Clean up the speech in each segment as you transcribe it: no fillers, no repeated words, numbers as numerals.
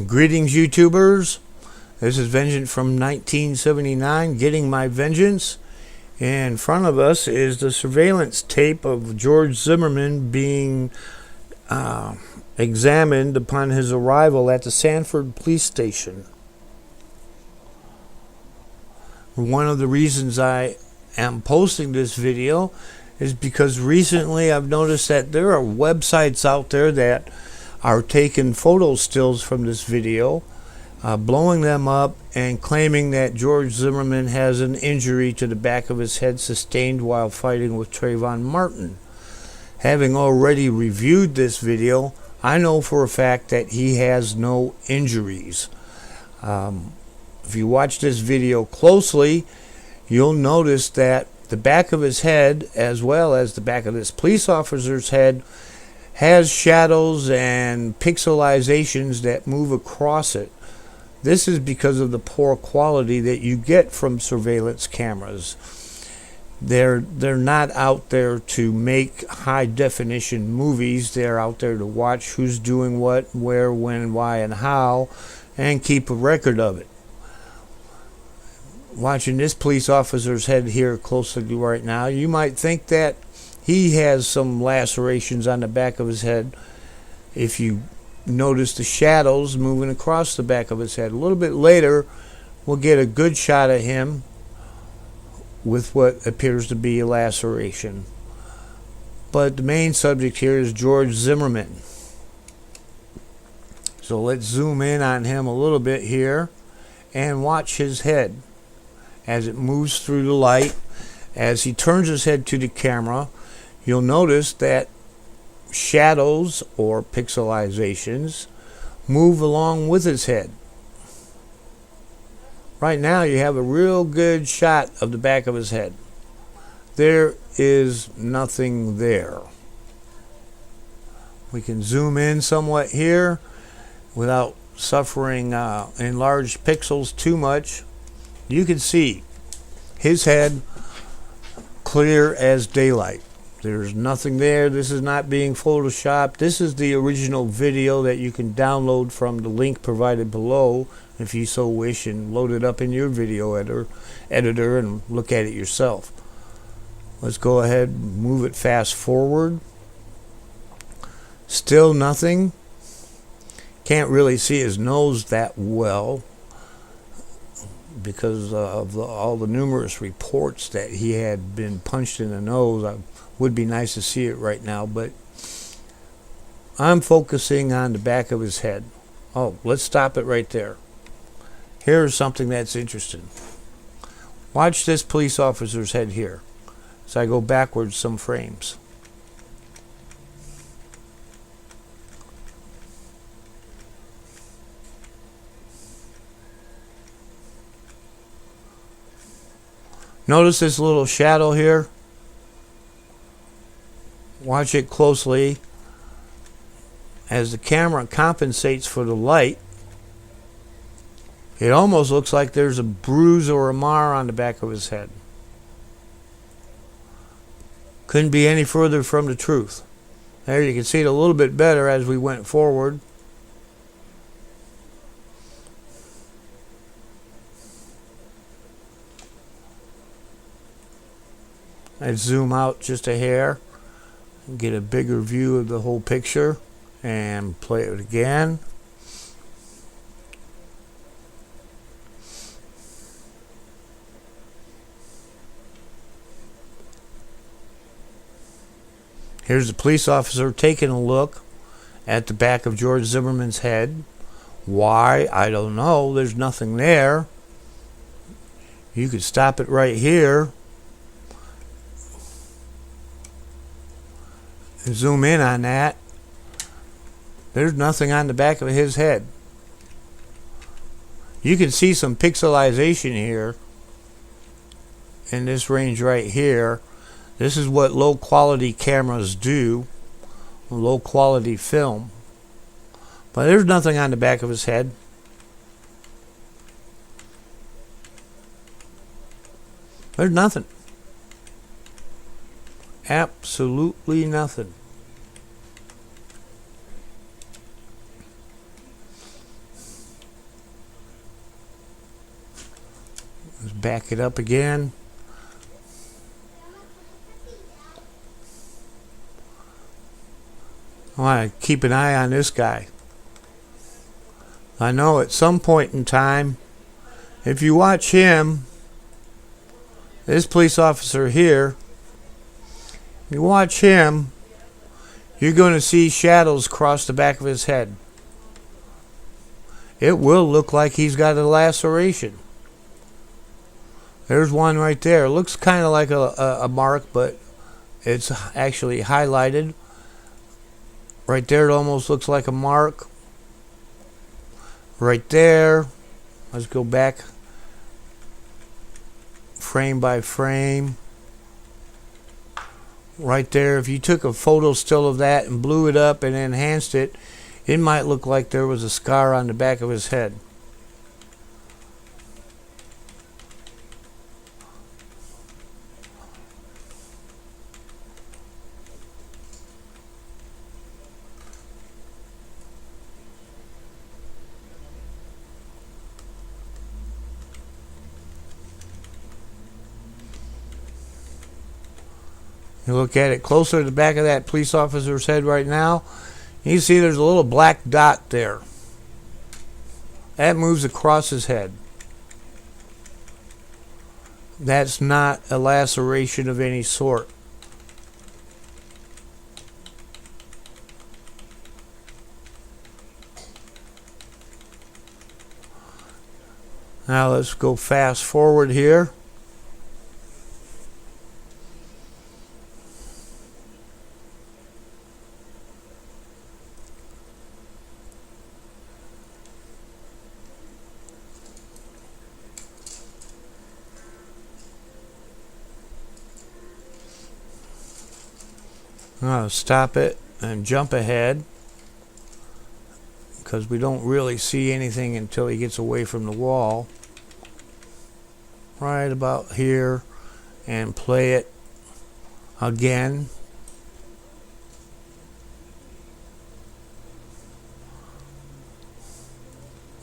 Greetings, YouTubers. This is Vengeance from 1979, Getting My Vengeance. In front of us is the surveillance tape of George Zimmerman being examined upon his arrival at the Sanford police station. One of the reasons I am posting this video is because recently I've noticed that there are websites out there that are taking photo stills from this video, blowing them up and claiming that George Zimmerman has an injury to the back of his head sustained while fighting with Trayvon Martin. Having already reviewed this video, I know for a fact that he has no injuries. If you watch this video closely, you'll notice that the back of his head, as well as the back of this police officer's head, has shadows and pixelizations that move across it. This is because of the poor quality that you get from surveillance cameras. They're not out there to make high definition movies. They're out there to watch who's doing what, where, when, why, and how, and keep a record of it. Watching this police officer's head here closely right now, you might think that he has some lacerations on the back of his head. If you notice the shadows moving across the back of his head. A little bit later, we'll get a good shot of him with what appears to be a laceration. But the main subject here is George Zimmerman. So let's zoom in on him a little bit here and watch his head as it moves through the light. As he turns his head to the camera, you'll notice that shadows or pixelizations move along with his head. Right now you have a real good shot of the back of his head. There is nothing there. We can zoom in somewhat here without suffering enlarged pixels too much. You can see his head clear as daylight. There's nothing there. This is not being photoshopped. This is the original video that you can download from the link provided below if you so wish, and load it up in your video editor and look at it yourself. Let's go ahead and move it fast forward. Still nothing. Can't really see his nose that well because of all the numerous reports that he had been punched in the nose. Would be nice to see it right now, but I'm focusing on the back of his head. Oh, let's stop it right there. Here's something that's interesting. Watch this police officer's head here as I go backwards some frames. Notice this little shadow here. Watch it closely as the camera compensates for the light. It almost looks like there's a bruise or a mar on the back of his head. Couldn't be any further from the truth. There, you can see it a little bit better as we went forward. Let's zoom out just a hair and get a bigger view of the whole picture and play it again. Here's the police officer taking a look at the back of George Zimmerman's head. Why? I don't know. There's nothing there. You could stop it right here. Zoom in on that. There's nothing on the back of his head. You can see some pixelization here in this range right here. This is what low quality cameras do, low quality film. But there's nothing on the back of his head. There's nothing. Absolutely nothing. Let's back it up again. I want to keep an eye on this guy. I know at some point in time, if you watch him, this police officer here, you watch him, you're going to see shadows cross the back of his head. It will look like he's got a laceration. There's one right there. It looks kind of like a mark, but it's actually highlighted. Right there, it almost looks like a mark. Right there. Let's go back frame by frame. Right there, if you took a photo still of that and blew it up and enhanced it, it might look like there was a scar on the back of his head. You look at it closer to the back of that police officer's head right now, you see there's a little black dot there. That moves across his head. That's not a laceration of any sort. Now let's go fast forward here. I'll stop it and jump ahead because we don't really see anything until he gets away from the wall. Right about here, and play it again.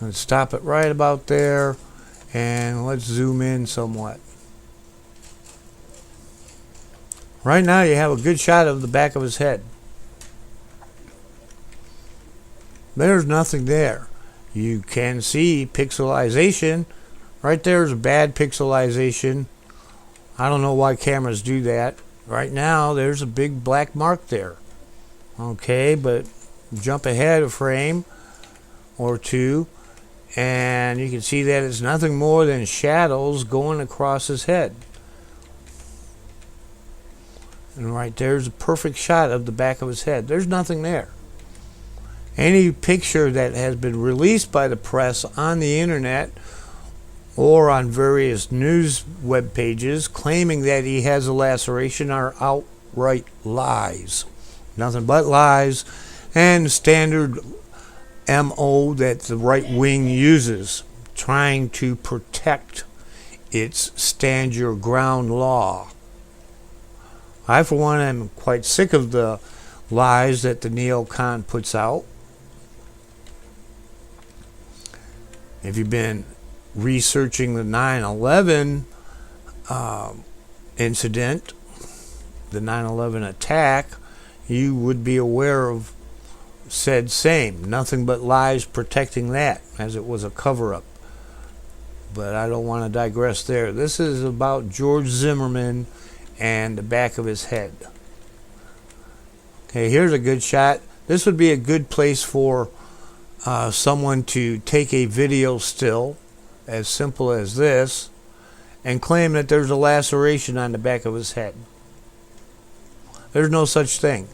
And stop it right about there, and let's zoom in somewhat. Right now you have a good shot of the back of his head. There's nothing there. You can see pixelization. Right there is a bad pixelization. I don't know why cameras do that. Right now there's a big black mark there. Okay, but jump ahead a frame or two and you can see that it's nothing more than shadows going across his head. And right there's a perfect shot of the back of his head. There's nothing there. Any picture that has been released by the press on the internet or on various news web pages claiming that he has a laceration are outright lies. Nothing but lies, and standard MO that the right wing uses, trying to protect its stand your ground law. I, for one, am quite sick of the lies that the neocon puts out. If you've been researching the 9/11 incident, the 9/11 attack, you would be aware of said same. Nothing but lies protecting that, as it was a cover-up. But I don't want to digress there. This is about George Zimmerman and the back of his head. Okay, here's a good shot. This would be a good place for someone to take a video still, as simple as this, and claim that there's a laceration on the back of his head. There's no such thing.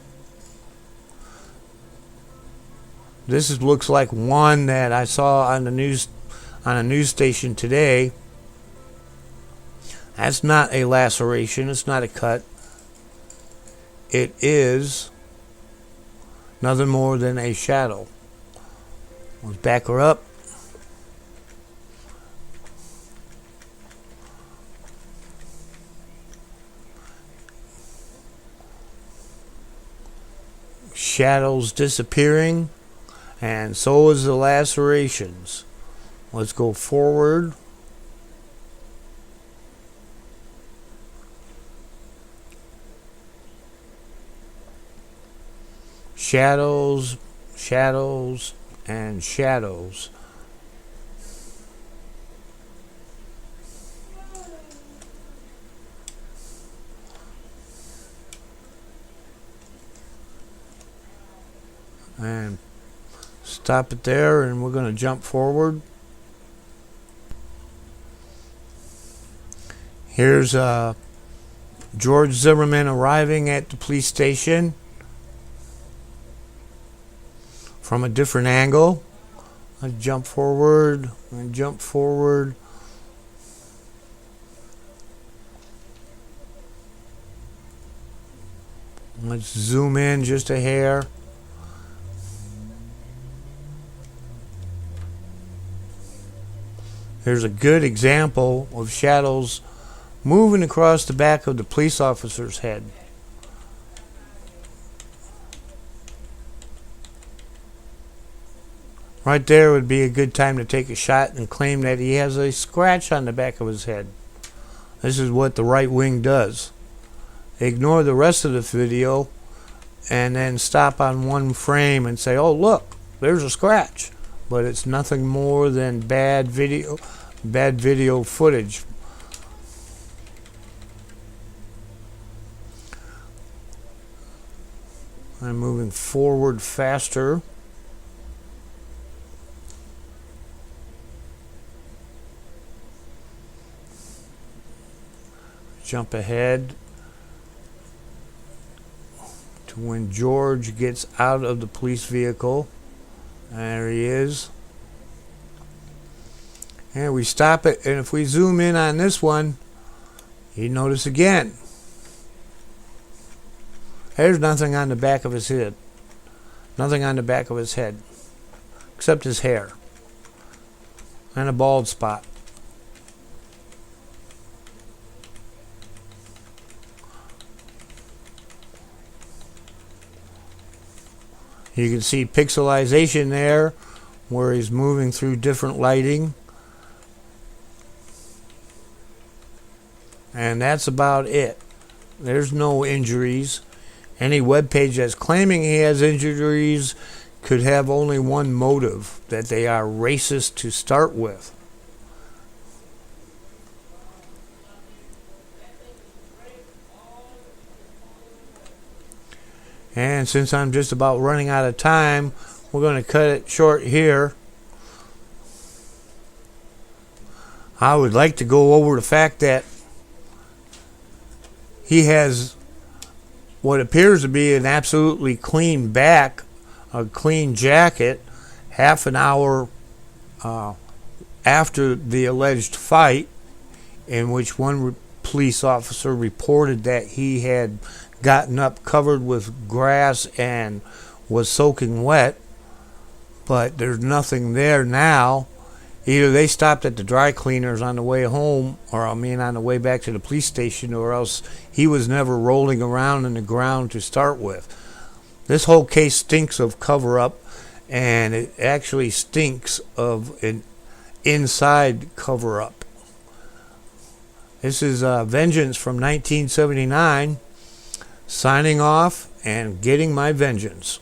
This looks like one that I saw on the news, on a news station today. That's not a laceration. It's not a cut. It is nothing more than a shadow. Let's back her up. Shadows disappearing, and so is the lacerations. Let's go forward. shadows, shadows, and shadows. And stop it there, and we're going to jump forward. Here's George Zimmerman arriving at the police station from a different angle. I jump forward, I jump forward. Let's zoom in just a hair. Here's a good example of shadows moving across the back of the police officer's head. Right there would be a good time to take a shot and claim that he has a scratch on the back of his head. This is what the right wing does. Ignore the rest of the video and then stop on one frame and say, oh look, there's a scratch. But it's nothing more than bad video footage. I'm moving forward faster. Jump ahead to when George gets out of the police vehicle. There he is. And we stop it, and if we zoom in on this one, you notice again, there's nothing on the back of his head. Nothing on the back of his head, except his hair and a bald spot. You can see pixelization there where he's moving through different lighting. And that's about it. There's no injuries. Any web page that's claiming he has injuries could have only one motive, that they are racist to start with. And since I'm just about running out of time, we're going to cut it short here. I would like to go over the fact that he has what appears to be an absolutely clean back, a clean jacket, half an hour after the alleged fight, in which one police officer reported that he had gotten up covered with grass and was soaking wet. But there's nothing there now. Either they stopped at the dry cleaners on the way home, or on the way back to the police station, or else he was never rolling around in the ground to start with. This whole case stinks of cover-up, and it actually stinks of an inside cover-up. This is Vengeance from 1979, signing off and getting my vengeance.